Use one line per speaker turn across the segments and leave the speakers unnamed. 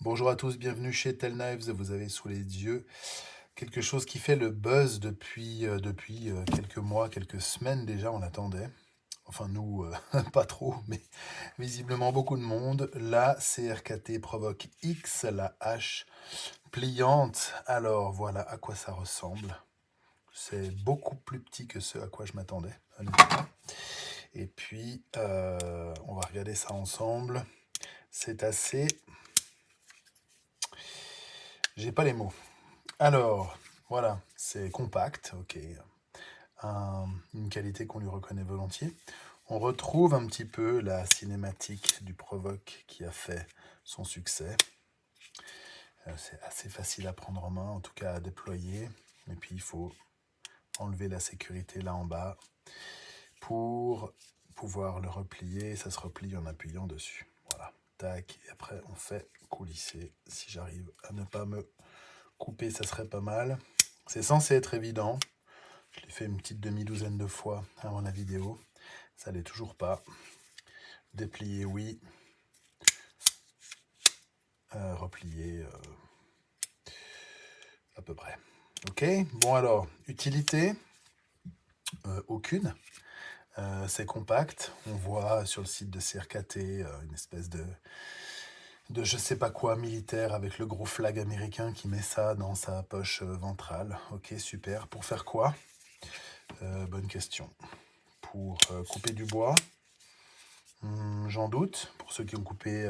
Bonjour à tous, bienvenue chez Tel Knives. Vous avez sous les yeux quelque chose qui fait le buzz depuis quelques mois, quelques semaines déjà, on attendait. Enfin nous, pas trop, mais visiblement beaucoup de monde. La CRKT Provoque X, la hache pliante. Alors voilà à quoi ça ressemble. C'est beaucoup plus petit que ce à quoi je m'attendais, honnêtement. Et puis, on va regarder ça ensemble. C'est assez... J'ai pas les mots. Alors, voilà, c'est compact, ok. Une qualité qu'on lui reconnaît volontiers. On retrouve un petit peu la cinématique du Provoque qui a fait son succès. C'est assez facile à prendre en main, en tout cas à déployer. Et puis il faut enlever la sécurité là en bas pour pouvoir le replier. Ça se replie en appuyant dessus. Voilà, tac. Et après on fait coulisser. Si j'arrive à ne pas me couper, ça serait pas mal. C'est censé être évident. Je l'ai fait une petite demi-douzaine de fois avant la vidéo. Ça l'est toujours pas. Déplier, oui. Replier, à peu près. Ok, bon alors, utilité, aucune. C'est compact. On voit sur le site de CRKT une espèce de je sais pas quoi militaire avec le gros flag américain qui met ça dans sa poche ventrale. Ok, super. Pour faire quoi? Bonne question. Pour couper du bois. J'en doute. Pour ceux qui ont coupé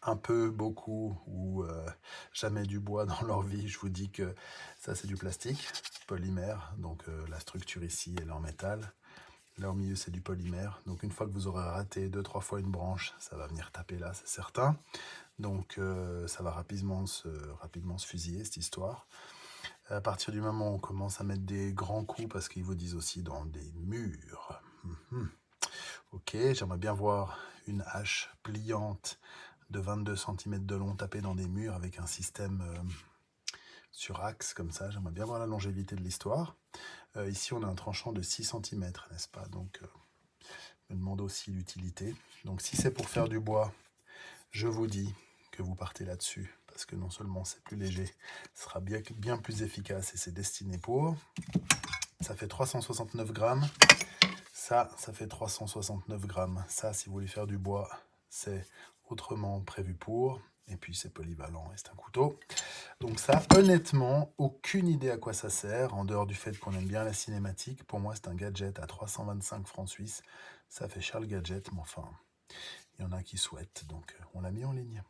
un peu, beaucoup ou jamais du bois dans leur vie, je vous dis que ça c'est du plastique, polymère. Donc la structure ici elle est en métal. Là au milieu c'est du polymère. Donc une fois que vous aurez raté 2-3 fois une branche, ça va venir taper là, c'est certain. Donc ça va rapidement se fusiller cette histoire. À partir du moment où on commence à mettre des grands coups, parce qu'ils vous disent aussi dans des murs. Ok, j'aimerais bien voir une hache pliante de 22 cm de long tapée dans des murs avec un système sur axe comme ça. J'aimerais bien voir la longévité de l'histoire. Ici, on a un tranchant de 6 cm, n'est-ce pas? Donc, je me demande aussi l'utilité. Donc, si c'est pour faire du bois, je vous dis que vous partez là-dessus. Parce que non seulement c'est plus léger, ce sera bien plus efficace et c'est destiné pour. Ça fait 369 grammes. Ça fait 369 grammes. Ça, si vous voulez faire du bois, c'est autrement prévu pour. Et puis, c'est polyvalent et c'est un couteau. Donc ça, honnêtement, aucune idée à quoi ça sert, en dehors du fait qu'on aime bien la cinématique. Pour moi, c'est un gadget à 325 francs suisses. Ça fait cher le gadget, mais enfin, il y en a qui souhaitent. Donc, on l'a mis en ligne.